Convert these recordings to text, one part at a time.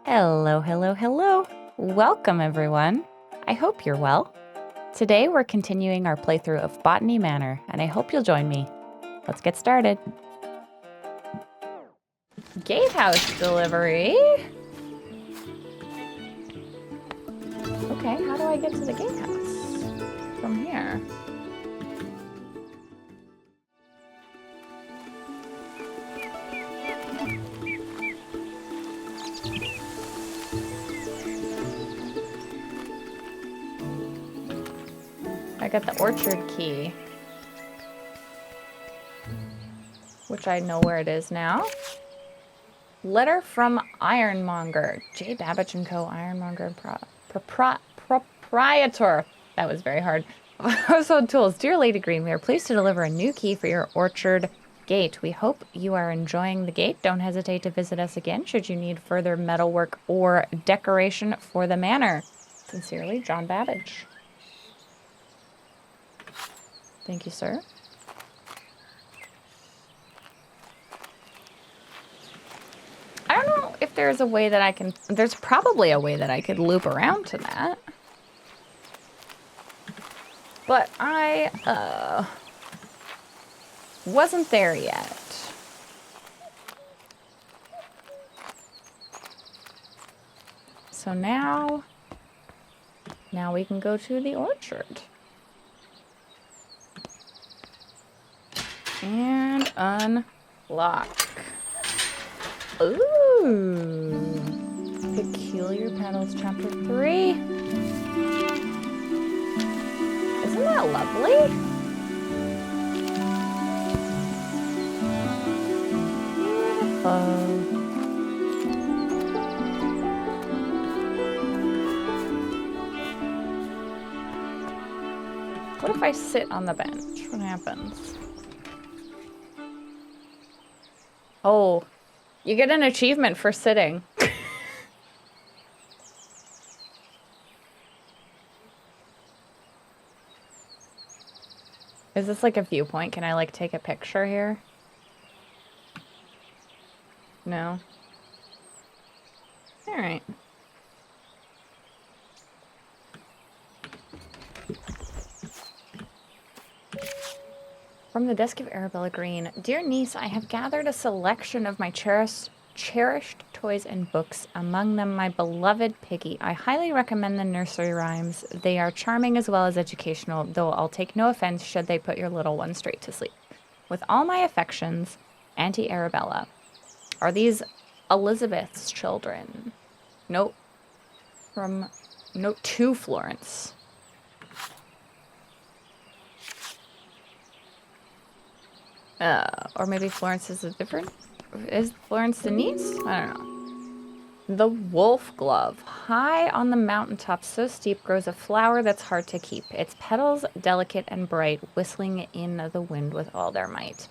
Hello, hello, hello. Welcome, everyone. I hope you're well. Today, we're continuing our playthrough of Botany Manor, and I hope you'll join me. Let's get started. Gatehouse delivery. Okay, how do I get to the gatehouse? From here. I got the orchard key, which I know where it is now. Letter from Ironmonger. J. Babbage & Co. Ironmonger proprietor. That was very hard. Household tools. Dear Lady Greene, we are pleased to deliver a new key for your orchard gate. We hope you are enjoying the gate. Don't hesitate to visit us again should you need further metalwork or decoration for the manor. Sincerely, John Babbage. Thank you, sir. I don't know if there's a way that I can... There's probably a way that I could loop around to that. But I wasn't there yet. So now we can go to the orchard. And unlock. Ooh. Peculiar Petals, Chapter 3. Isn't that lovely? Beautiful. What if I sit on the bench? What happens? Oh, you get an achievement for sitting. Is this like a viewpoint? Can I like take a picture here? No. All right. From the desk of Arabella Greene. Dear niece, I have gathered a selection of my cherished toys and books, among them my beloved Piggy. I highly recommend the nursery rhymes. They are charming as well as educational, though I'll take no offense should they put your little one straight to sleep. With all my affections, Auntie Arabella. Are these Elizabeth's children? Note to Florence. Or maybe Florence is is Florence the niece? I don't know. The Wolfglove. High on the mountaintop, so steep, grows a flower that's hard to keep. Its petals, delicate and bright, whistling in the wind with all their might.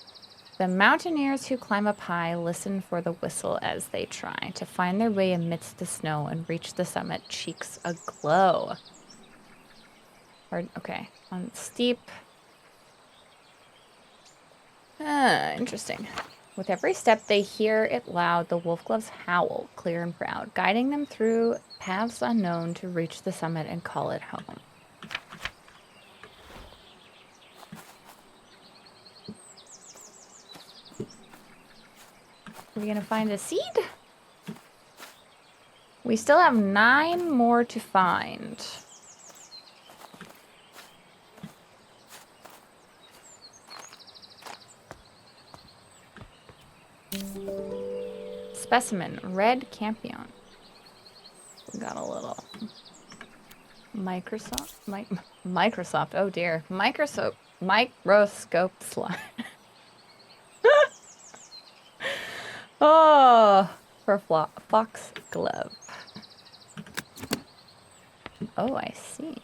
The mountaineers who climb up high listen for the whistle as they try to find their way amidst the snow and reach the summit, cheeks aglow. Okay, on steep... interesting. With every step, they hear it loud, the wolfgloves howl, clear and proud, guiding them through paths unknown to reach the summit and call it home. Are we gonna find a seed? We still have 9 more to find. Specimen, red campion. We got a little Microsoft, oh dear. Microscope slide. Oh, for foxglove. Oh, I see.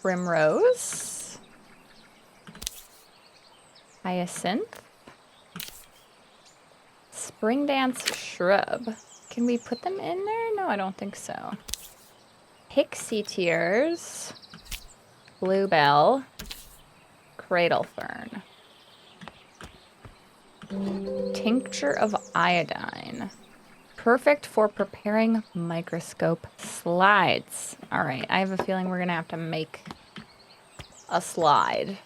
Primrose. Hyacinth. Spring dance shrub. Can we put them in there? No, I don't think so. Pixie Tears. Bluebell. Cradle fern. Tincture of iodine. Perfect for preparing microscope slides. All right, I have a feeling we're going to have to make a slide.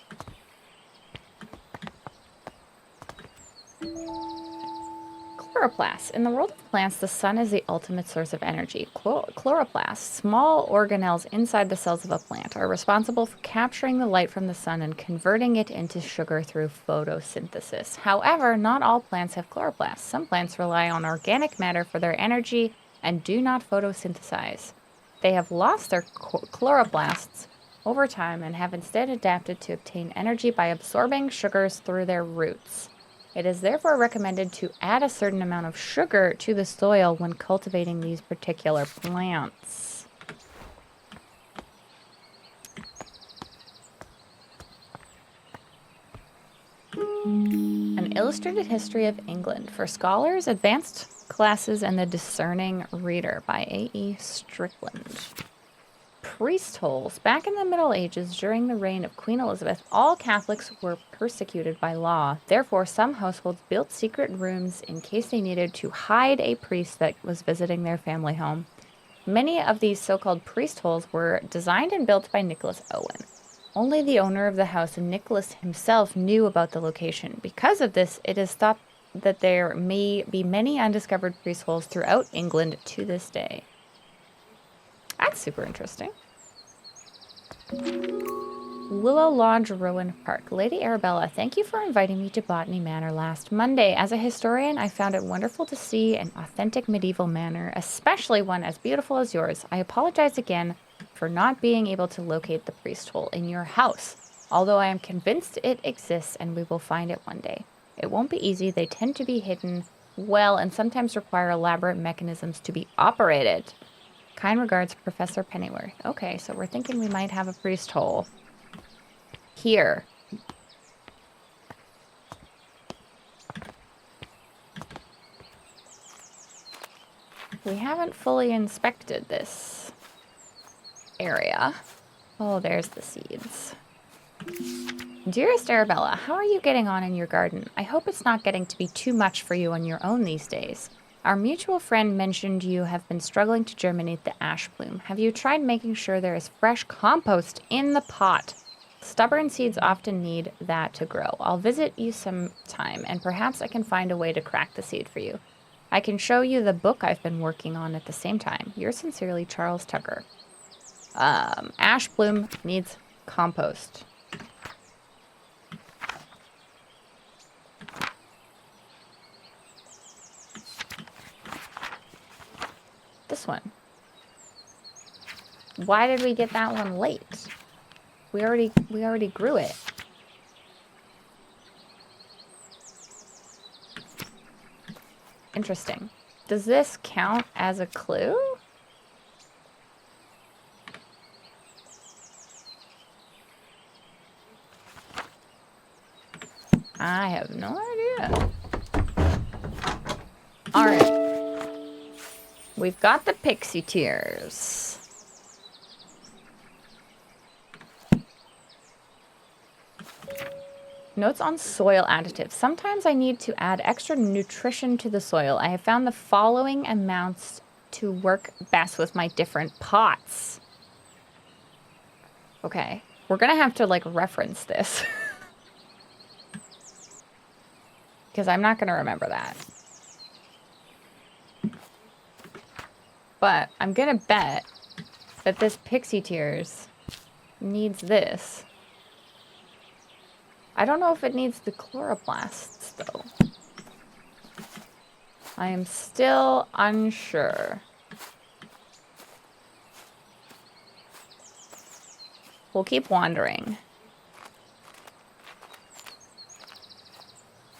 Chloroplasts. In the world of plants, the sun is the ultimate source of energy. Chloroplasts, small organelles inside the cells of a plant, are responsible for capturing the light from the sun and converting it into sugar through photosynthesis. However, not all plants have chloroplasts. Some plants rely on organic matter for their energy and do not photosynthesize. They have lost their chloroplasts over time and have instead adapted to obtain energy by absorbing sugars through their roots. It is therefore recommended to add a certain amount of sugar to the soil when cultivating these particular plants. An Illustrated History of England for Scholars, Advanced Classes, and the Discerning Reader by A.E. Strickland. Priest holes. Back in the Middle Ages, during the reign of Queen Elizabeth, all Catholics were persecuted by law. Therefore, some households built secret rooms in case they needed to hide a priest that was visiting their family home. Many of these so-called priest holes were designed and built by Nicholas Owen. Only the owner of the house and Nicholas himself knew about the location. Because of this, it is thought that there may be many undiscovered priest holes throughout England to this day. That's super interesting. Willow Lodge Rowan Park. Lady Arabella, thank you for inviting me to Botany Manor last Monday. As a historian, I found it wonderful to see an authentic medieval manor, especially one as beautiful as yours. I apologize again for not being able to locate the priest hole in your house, although I am convinced it exists and we will find it one day. It won't be easy. They tend to be hidden well and sometimes require elaborate mechanisms to be operated. Kind regards, Professor Pennyworth. Okay, so we're thinking we might have a priest hole here. We haven't fully inspected this area. Oh, there's the seeds. Dearest Arabella, how are you getting on in your garden? I hope it's not getting to be too much for you on your own these days. Our mutual friend mentioned you have been struggling to germinate the ash bloom. Have you tried making sure there is fresh compost in the pot? Stubborn seeds often need that to grow. I'll visit you sometime, and perhaps I can find a way to crack the seed for you. I can show you the book I've been working on at the same time. Yours sincerely, Charles Tucker. Ash bloom needs compost. This one. Why did we get that one late? We already grew it. Interesting. Does this count as a clue? I have no idea. All right. We've got the Pixie Tears. Notes on soil additives. Sometimes I need to add extra nutrition to the soil. I have found the following amounts to work best with my different pots. Okay, we're gonna have to like reference this. Because I'm not gonna remember that. But I'm gonna bet that this Pixie Tears needs this. I don't know if it needs the chloroplasts, though. I am still unsure. We'll keep wandering.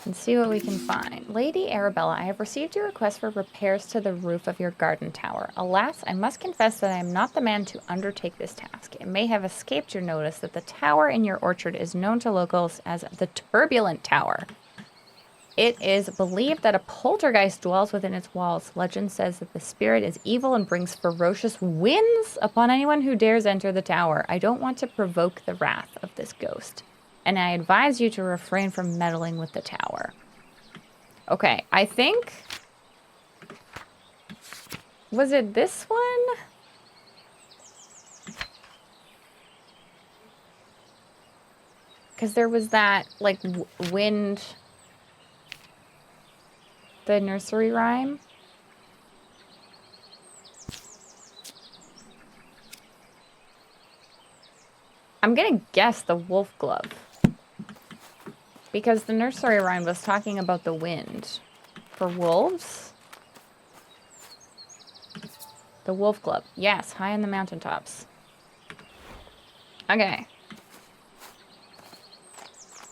And see what we can find. Lady Arabella, I have received your request for repairs to the roof of your garden tower. Alas, I must confess that I am not the man to undertake this task. It may have escaped your notice that the tower in your orchard is known to locals as the Turbulent Tower. It is believed that a poltergeist dwells within its walls. Legend says that the spirit is evil and brings ferocious winds upon anyone who dares enter the tower. I don't want to provoke the wrath of this ghost, and I advise you to refrain from meddling with the tower. Okay, I think... Was it this one? Because there was that, like, wind... The nursery rhyme. I'm gonna guess the Wolfglove. Because the nursery rhyme was talking about the wind. For wolves? The Wolfglove. Yes, high on the mountaintops. Okay.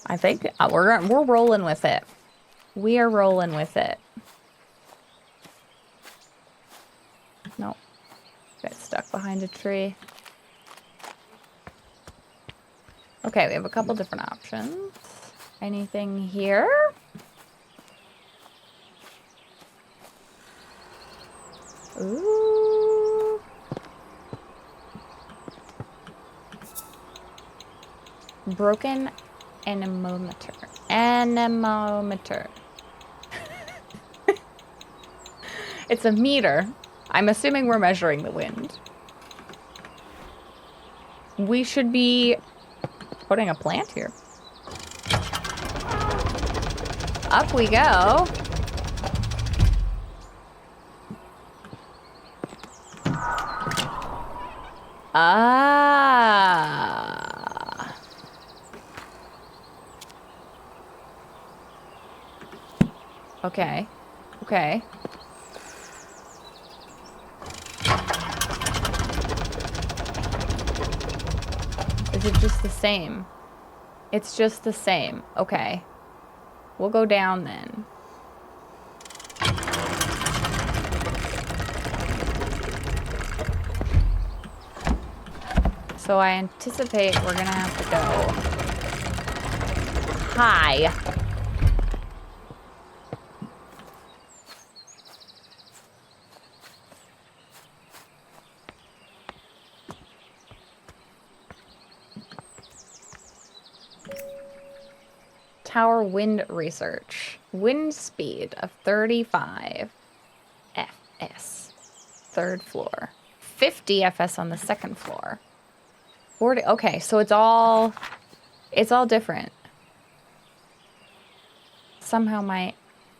I think we're rolling with it. We are rolling with it. Nope. Got stuck behind a tree. Okay, we have a couple different options. Anything here? Ooh. Broken anemometer. Anemometer. It's a meter. I'm assuming we're measuring the wind. We should be putting a plant here. Up we go. Ah. Okay. Okay. Is it just the same? It's just the same. Okay. We'll go down then. So I anticipate we're gonna have to go high. Tower wind research. Wind speed of 35 fs. Third floor. 50 fs on the second floor. 40. Okay, so it's all different. Somehow my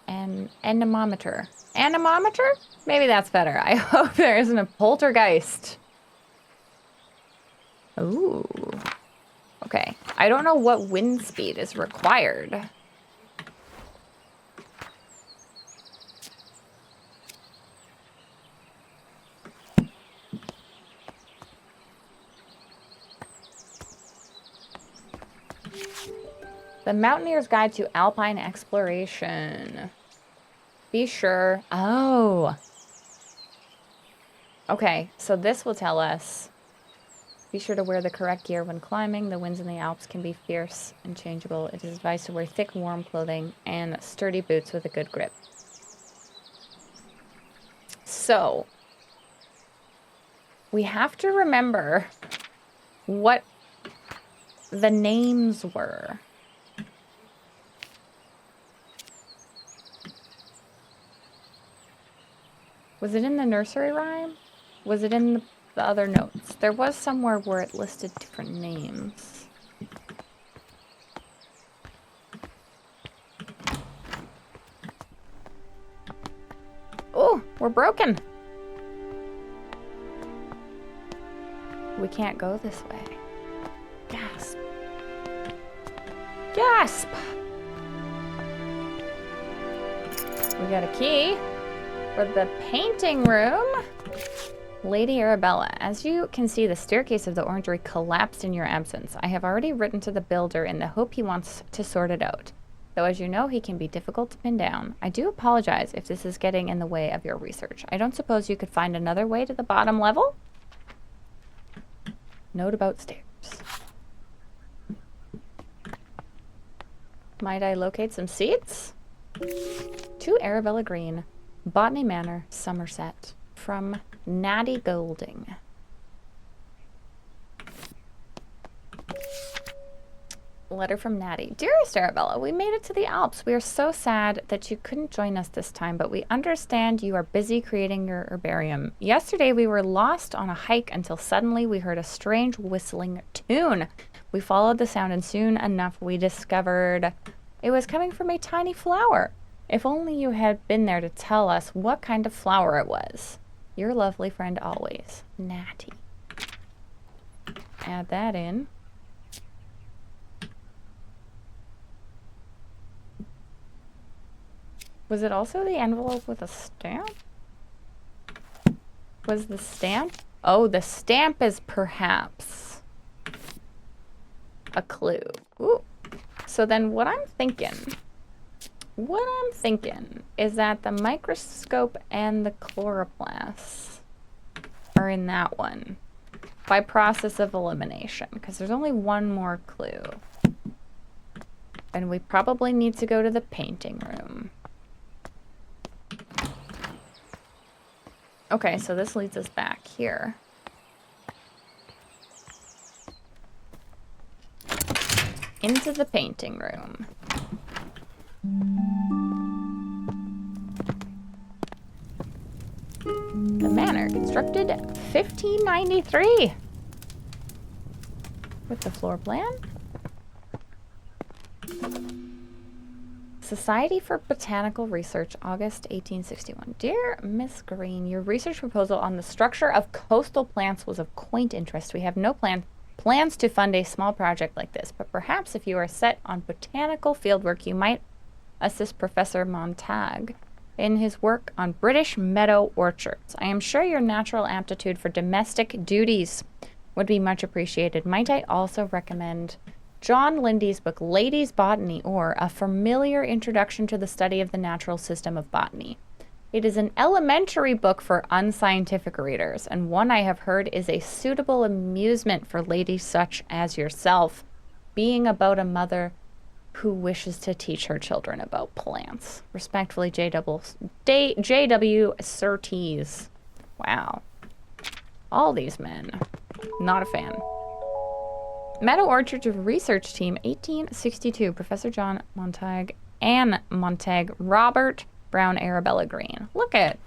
anemometer. Anemometer? Maybe that's better. I hope there isn't a poltergeist. Ooh. Okay. I don't know what wind speed is required. The Mountaineer's Guide to Alpine Exploration. Be sure. Oh. Okay, so this will tell us. Be sure to wear the correct gear when climbing. The winds in the Alps can be fierce and changeable. It is advised to wear thick, warm clothing and sturdy boots with a good grip. So, we have to remember what the names were. Was it in the nursery rhyme? Was it in the other notes? There was somewhere where it listed different names. Oh, we're broken. We can't go this way. Gasp. Gasp! We got a key for the painting room. Lady Arabella, as you can see, the staircase of the orangery collapsed in your absence. I have already written to the builder in the hope he wants to sort it out. Though, as you know, he can be difficult to pin down. I do apologize if this is getting in the way of your research. I don't suppose you could find another way to the bottom level? Note about stairs. Might I locate some seats? To Arabella Greene, Botany Manor, Somerset. From Natty Golding. Letter from Natty. Dearest Arabella, we made it to the Alps. We are so sad that you couldn't join us this time, but we understand you are busy creating your herbarium. Yesterday we were lost on a hike until suddenly we heard a strange whistling tune. We followed the sound and soon enough we discovered it was coming from a tiny flower. If only you had been there to tell us what kind of flower it was. Your lovely friend always, Natty. Add that in. Was it also the envelope with a stamp? Was the stamp? Oh, the stamp is perhaps a clue. Ooh. So then what I'm thinking is that the microscope and the chloroplasts are in that one by process of elimination, because there's only one more clue. And we probably need to go to the painting room. Okay, so this leads us back here. Into the painting room. The manor, constructed 1593. With the floor plan. Society for Botanical Research, August 1861. Dear Miss Greene, your research proposal on the structure of coastal plants was of quaint interest. We have no plans to fund a small project like this, but perhaps if you are set on botanical fieldwork, you might assist Professor Montague in his work on British meadow orchards. I am sure your natural aptitude for domestic duties would be much appreciated. Might I also recommend John Lindy's book, Ladies' Botany, or A Familiar Introduction to the Study of the Natural System of Botany. It is an elementary book for unscientific readers, and one I have heard is a suitable amusement for ladies such as yourself, being about a mother who wishes to teach her children about plants. Respectfully, J.W. Surtees. Wow. All these men. Not a fan. Meadow Orchard Research Team, 1862. Professor John Montague, Anne Montague, Robert Brown, Arabella Greene. Look at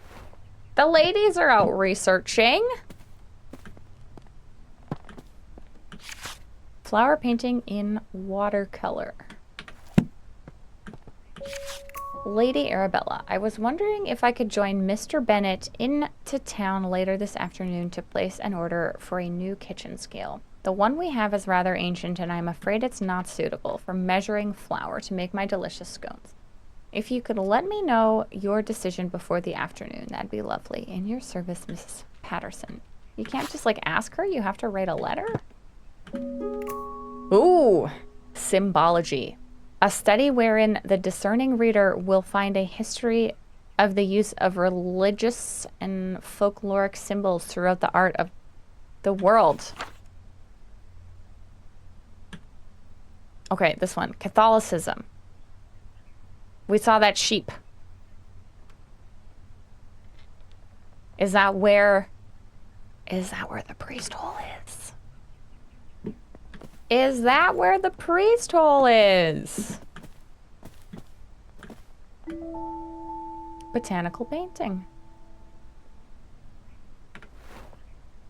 the ladies are out researching. Flower painting in watercolor. Lady Arabella, I was wondering if I could join Mr. Bennett into town later this afternoon to place an order for a new kitchen scale. The one we have is rather ancient, and I'm afraid it's not suitable for measuring flour to make my delicious scones. If you could let me know your decision before the afternoon, that'd be lovely. In your service, Mrs. Patterson. You can't just, like, ask her. You have to write a letter? Ooh, symbology. A study wherein the discerning reader will find a history of the use of religious and folkloric symbols throughout the art of the world. Okay, this one. Catholicism. We saw that sheep. Is that where the priest hole is? Is that where the priest hole is? Botanical painting.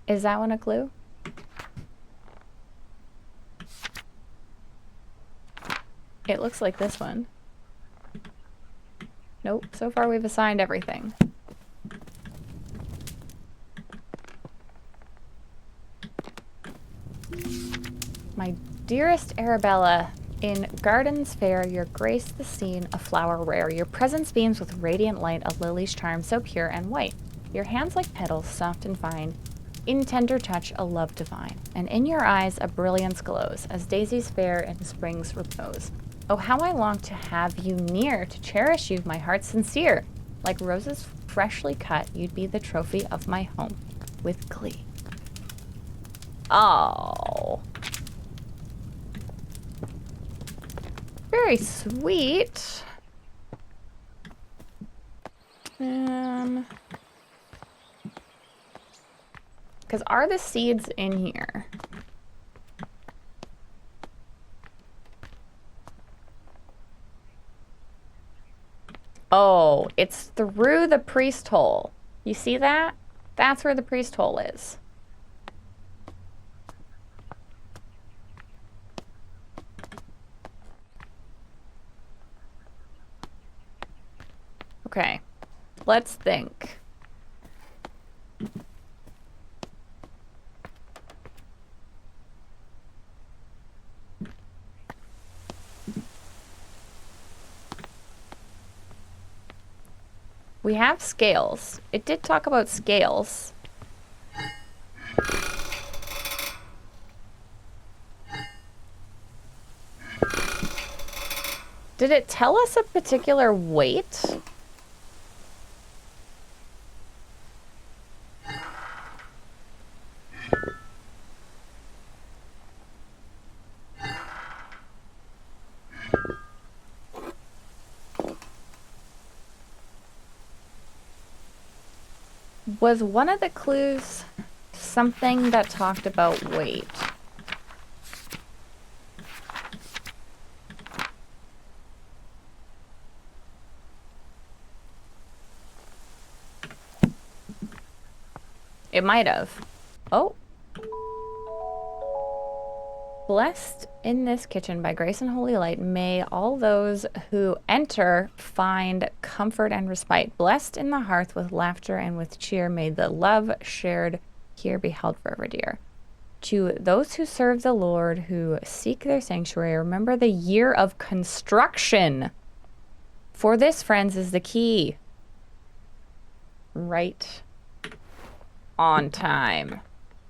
Is that one a clue? It looks like this one. Nope, so far we've assigned everything. My dearest Arabella, in gardens fair, your grace the scene, a flower rare. Your presence beams with radiant light, a lily's charm so pure and white. Your hands like petals, soft and fine. In tender touch, a love divine. And in your eyes, a brilliance glows, as daisies fair in spring's repose. Oh, how I long to have you near, to cherish you, my heart sincere. Like roses freshly cut, you'd be the trophy of my home, with glee. Oh. Very sweet. Because are the seeds in here? Oh, it's through the priest hole. You see that? That's where the priest hole is. Okay, let's think. We have scales. It did talk about scales. Did it tell us a particular weight? Was one of the clues something that talked about weight? It might have. Oh. Blessed in this kitchen by grace and holy light, may all those who enter find comfort and respite. Blessed in the hearth with laughter and with cheer, may the love shared here be held forever dear. To those who serve the Lord, who seek their sanctuary, remember the year of construction. For this, friends, is the key. Right on time.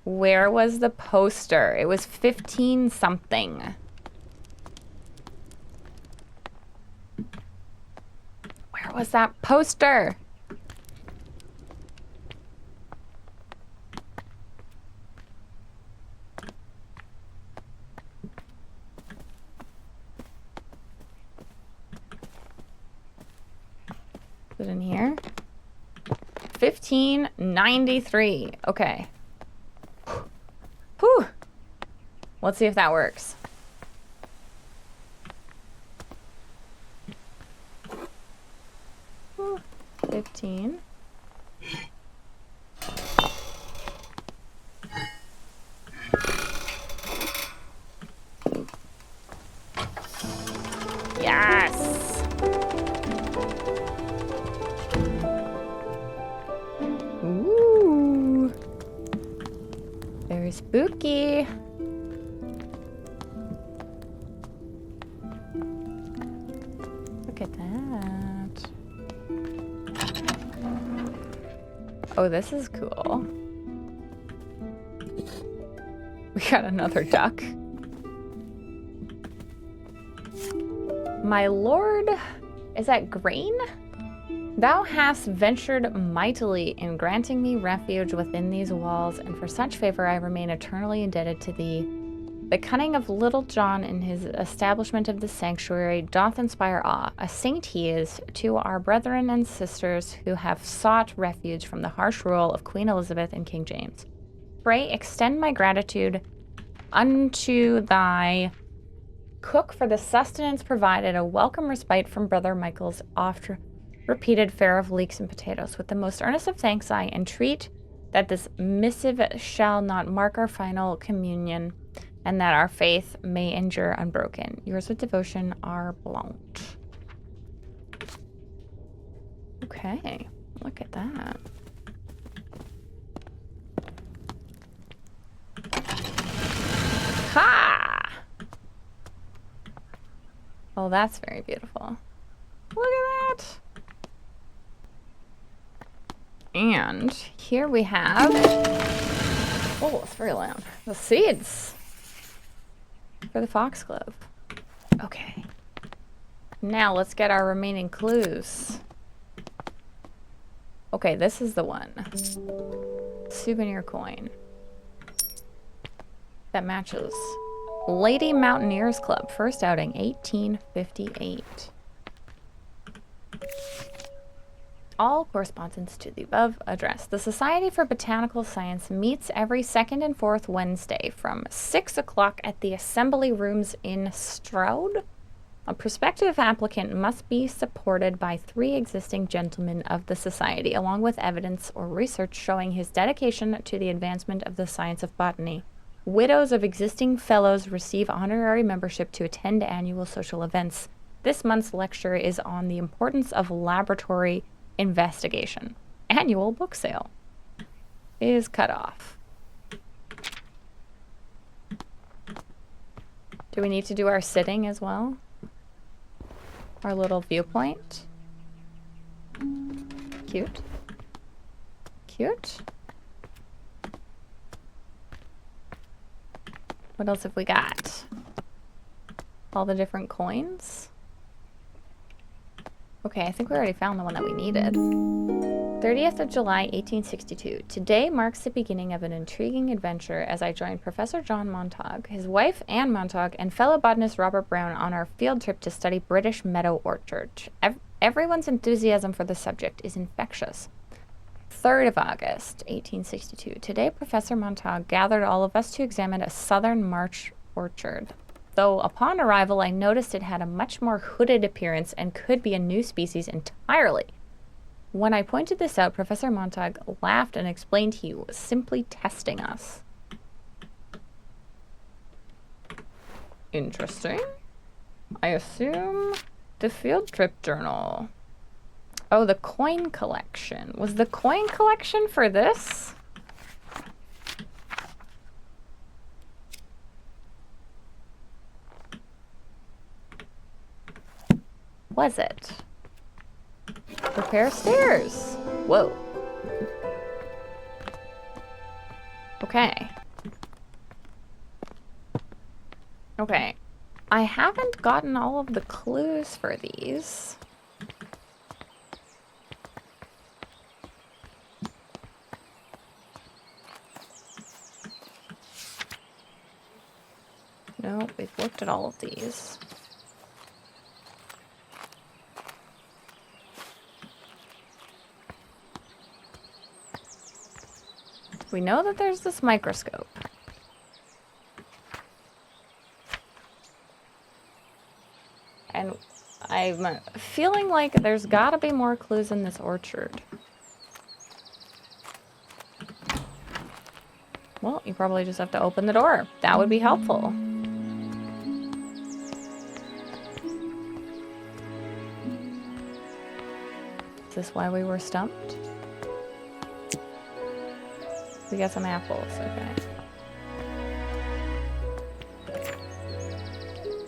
Where was the poster? It was 15 something. Where was that poster? Is it in here? 1593. Okay. Whew. Let's see if that works. Whew. 15. Yes. Ooh. Very spooky. Look at that. Oh, this is cool. We got another duck. My lord, is that Greene? Thou hast ventured mightily in granting me refuge within these walls, and for such favor I remain eternally indebted to thee. The cunning of Little John in his establishment of the sanctuary doth inspire awe. A saint he is to our brethren and sisters who have sought refuge from the harsh rule of Queen Elizabeth and King James. Pray extend my gratitude unto thy cook for the sustenance provided, a welcome respite from Brother Michael's oft repeated fare of leeks and potatoes. With the most earnest of thanks, I entreat that this missive shall not mark our final communion, and that our faith may endure unbroken. Yours with devotion, R. Blount. Okay, look at that. Ha! Oh, that's very beautiful. Look at that. And here we have, oh, it's very loud, the seeds for the foxglove. Okay. Now let's get our remaining clues. Okay, this is the one. Souvenir coin. That matches. Lady Mountaineers Club, first outing, 1858. All correspondence to the above address. The Society for Botanical Science meets every second and fourth Wednesday from 6 o'clock at the Assembly Rooms in Stroud. A prospective applicant must be supported by 3 existing gentlemen of the society, along with evidence or research showing his dedication to the advancement of the science of botany. Widows of existing fellows receive honorary membership to attend annual social events. This month's lecture is on the importance of laboratory investigation. Annual book sale is cut off. Do we need to do our sitting as well? Our little viewpoint? Cute. Cute. What else have we got? All the different coins? Okay, I think we already found the one that we needed. 30th of July, 1862. Today marks the beginning of an intriguing adventure as I joined Professor John Montague, his wife Anne Montague, and fellow botanist Robert Brown on our field trip to study British meadow orchards. Everyone's enthusiasm for the subject is infectious. 3rd of August, 1862. Today, Professor Montague gathered all of us to examine a southern March orchard. Though upon arrival, I noticed it had a much more hooded appearance and could be a new species entirely. When I pointed this out, Professor Montague laughed and explained he was simply testing us. Interesting. I assume the field trip journal. Oh, the coin collection. Was the coin collection for this? Was it? Repair stairs. Whoa. Okay. Okay. I haven't gotten all of the clues for these. No, we've looked at all of these. We know that there's this microscope. And I'm feeling like there's gotta be more clues in this orchard. Well, you probably just have to open the door. That would be helpful. Is this why we were stumped? We got some apples, okay.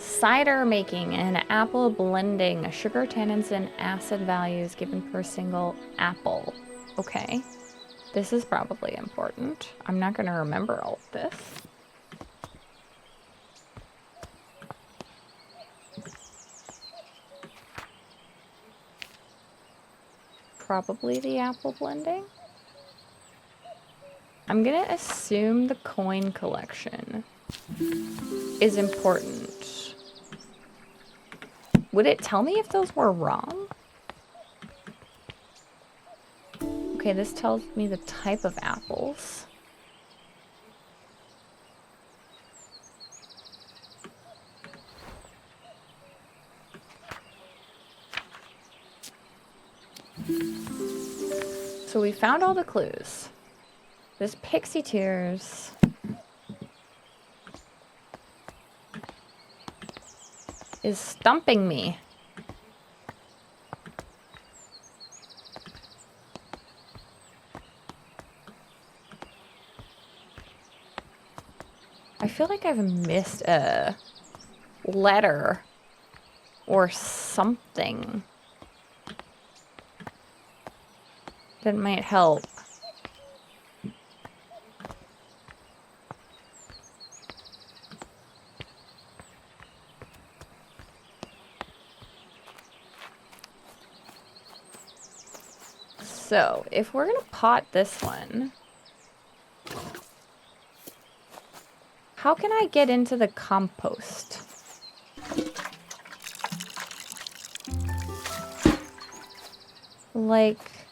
Cider making and apple blending. Sugar, tannins, and acid values given per single apple. Okay. This is probably important. I'm not going to remember all of this. Probably the apple blending. I'm gonna assume the coin collection is important. Would it tell me if those were wrong? Okay, this tells me the type of apples. So we found all the clues. This Pixie Tears is stumping me. I feel like I've missed a letter or something that might help. So, if we're gonna pot this one, how can I get into the compost? Like,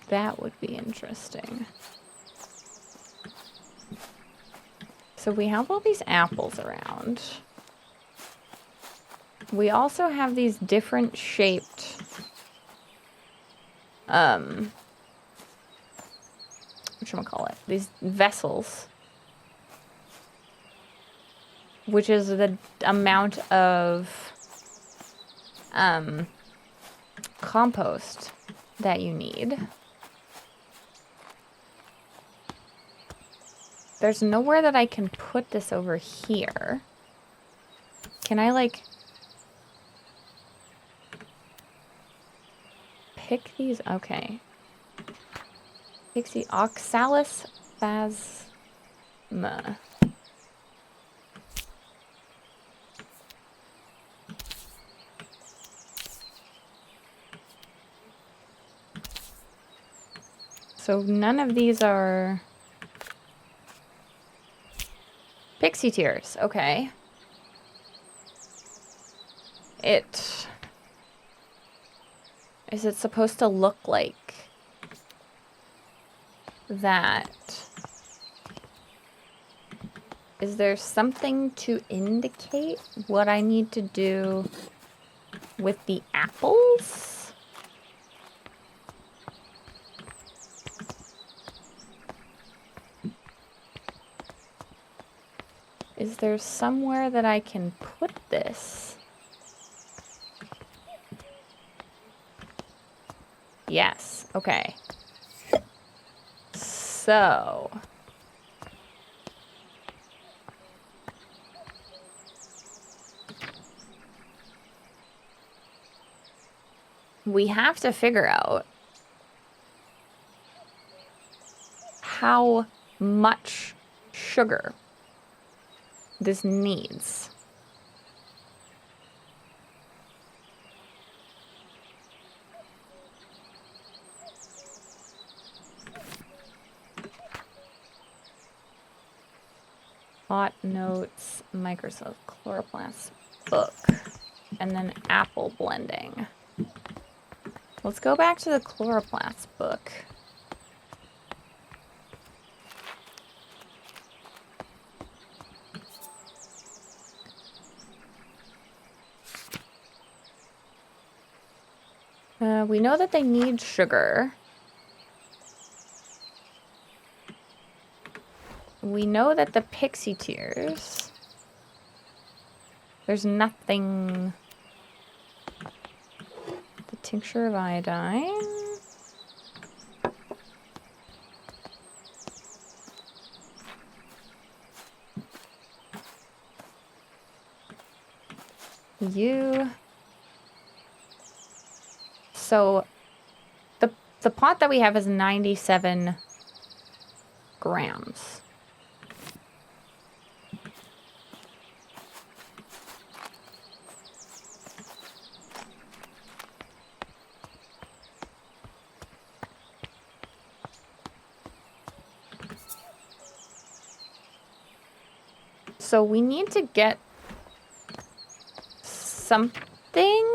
that would be interesting. So we have all these apples around. We also have these different shaped whatchamacallit, these vessels, which is the amount of compost that you need. There's nowhere that I can put this over here. Can I, like, pick these? Okay. Pixie Oxalis phasma. So none of these are Pixie Tears. Okay. Is it supposed to look like that? Is there something to indicate what I need to do with the apples? Is there somewhere that I can put this? Yes, okay. So... we have to figure out how much sugar this needs. Hot notes, Microsoft chloroplast book, and then apple blending. Let's go back to the chloroplast book. We know that they need sugar. We know that the Pixie Tears, there's nothing. The tincture of iodine. So the pot that we have is 97 grams. So we need to get something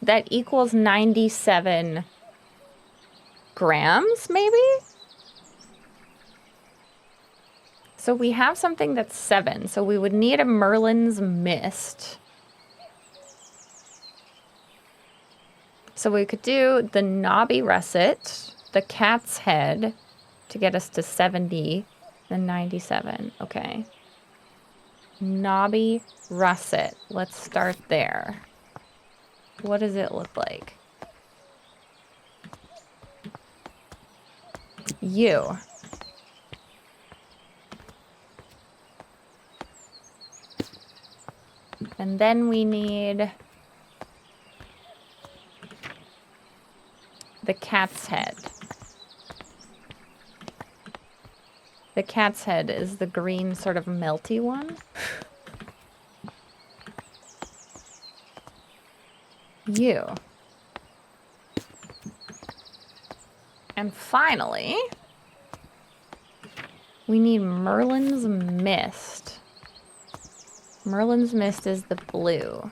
that equals 97 grams, maybe? So we have something that's 7, so we would need a Merlin's Mist. So we could do the knobby russet, the cat's head, to get us to 70, then 97. Okay. Knobby russet. Let's start there. What does it look like? You. And then we need the cat's head. The cat's head is the green sort of melty one. You. And finally, we need Merlin's Mist. Merlin's Mist is the blue.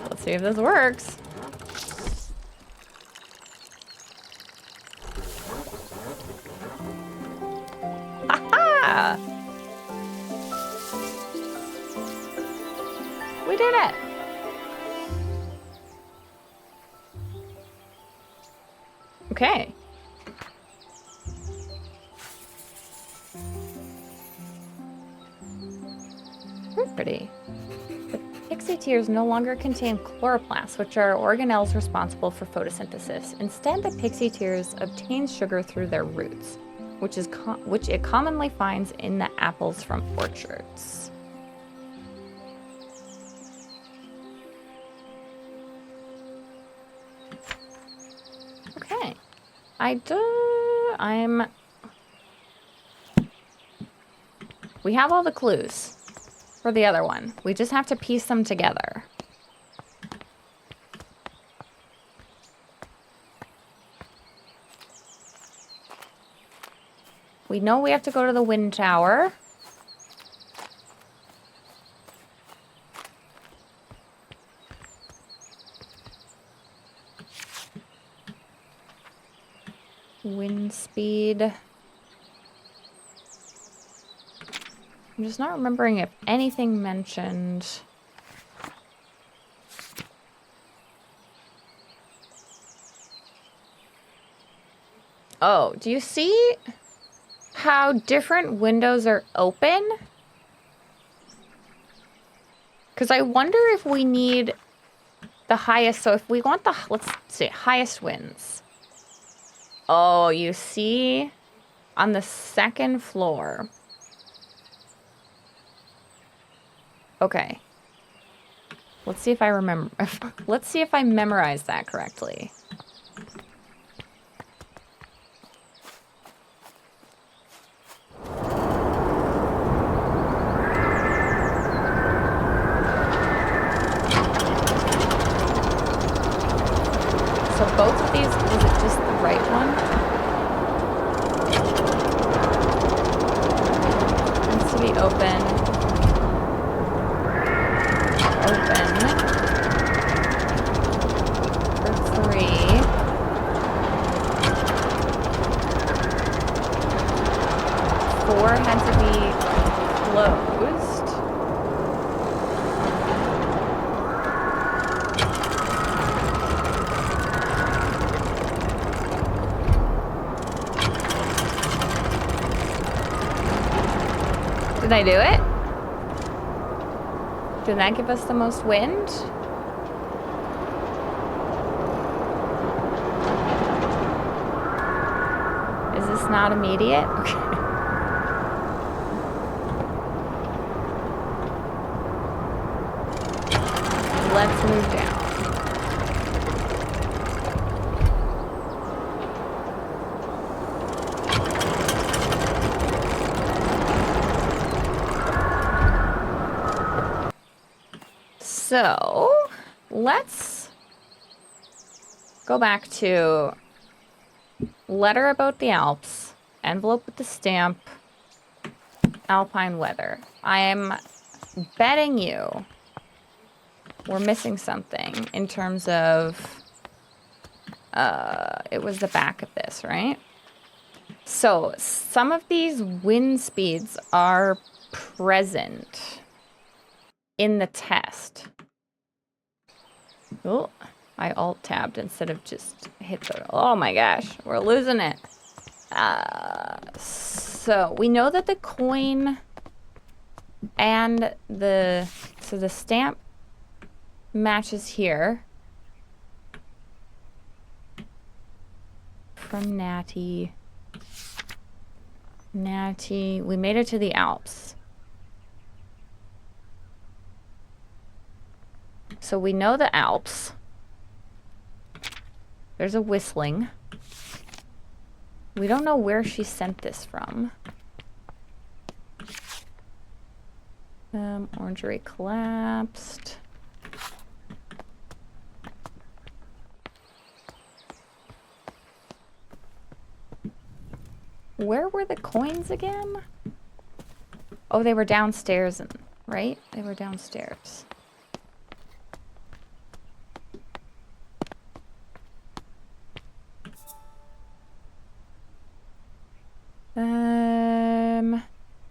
Let's see if this works. We did it! Okay. Very pretty. The Pixie Tears no longer contain chloroplasts, which are organelles responsible for photosynthesis. Instead, the Pixie Tears obtains sugar through their roots, which it commonly finds in the apples from orchards. Okay. We have all the clues for the other one. We just have to piece them together. We know we have to go to the wind tower. Wind speed. I'm just not remembering if anything mentioned. Oh, do you see how different windows are open? Because I wonder if we need the highest. So if we want the, let's see, highest winds. Oh, you see on the second floor. Okay. Let's see if I remember. Let's see if I memorized that correctly. So both of these, was it just the right one? Needs to be open. Open. For 3. Four had to be closed. Did I do it? Did that give us the most wind? Is this not immediate? Okay. Let's move down. So, let's go back to letter about the Alps, envelope with the stamp, alpine weather. I am betting you we're missing something in terms of, it was the back of this, right? So, some of these wind speeds are present in the test. Oh, I alt-tabbed instead of just hit the... Oh my gosh, we're losing it. So, we know that the coin and the... So, the stamp matches here. From Natty. Natty. We made it to the Alps. So we know the Alps. There's a whistling. We don't know where she sent this from. Orangery collapsed. Where were the coins again? Oh, they were downstairs, right? They were downstairs.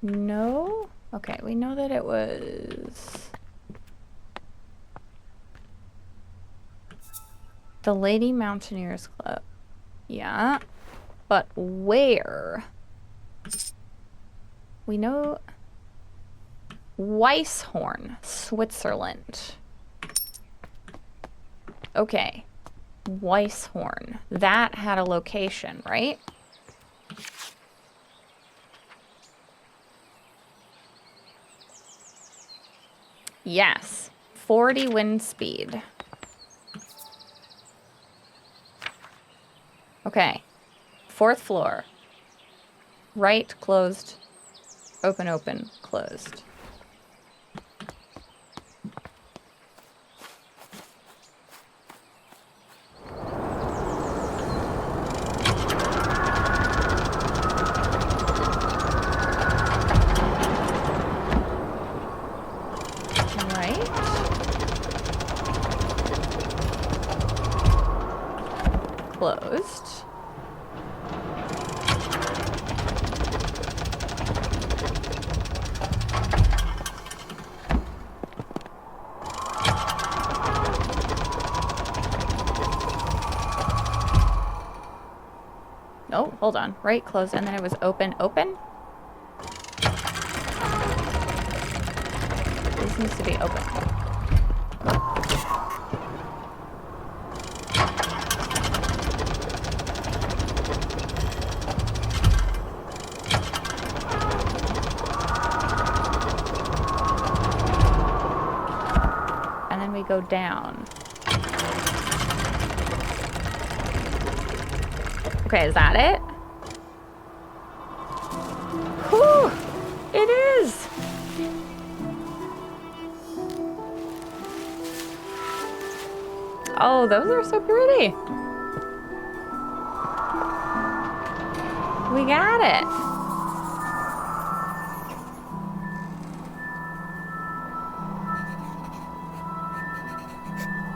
No? Okay, we know that it was... The Lady Mountaineers Club. Yeah. But where? We know Weisshorn, Switzerland. Okay. Weisshorn. That had a location, right? Yes. 40 wind speed. Okay. 4th floor. Right, closed. Open, open, closed. Closed. Oh, hold on. Right, closed, and then it was open, open? This needs to be open. Go down. Okay, is that it? Whew! It is! Oh, those are so pretty. We got it.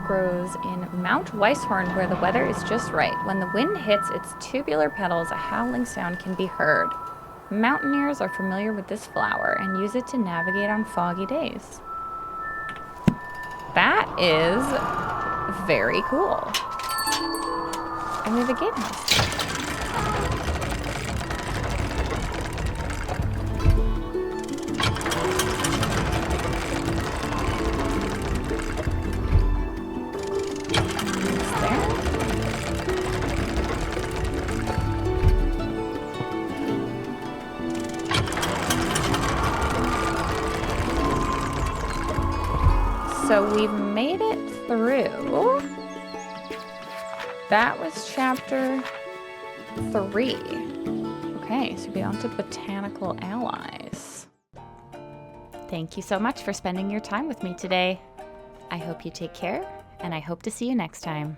Grows in Mount Weisshorn where the weather is just right. When the wind hits its tubular petals, a howling sound can be heard. Mountaineers are familiar with this flower and use it to navigate on foggy days. That is very cool. And we have a gatehouse. So we've made it through. That was chapter 3. Okay, so we're on to botanical allies. Thank you so much for spending your time with me today. I hope you take care, and I hope to see you next time.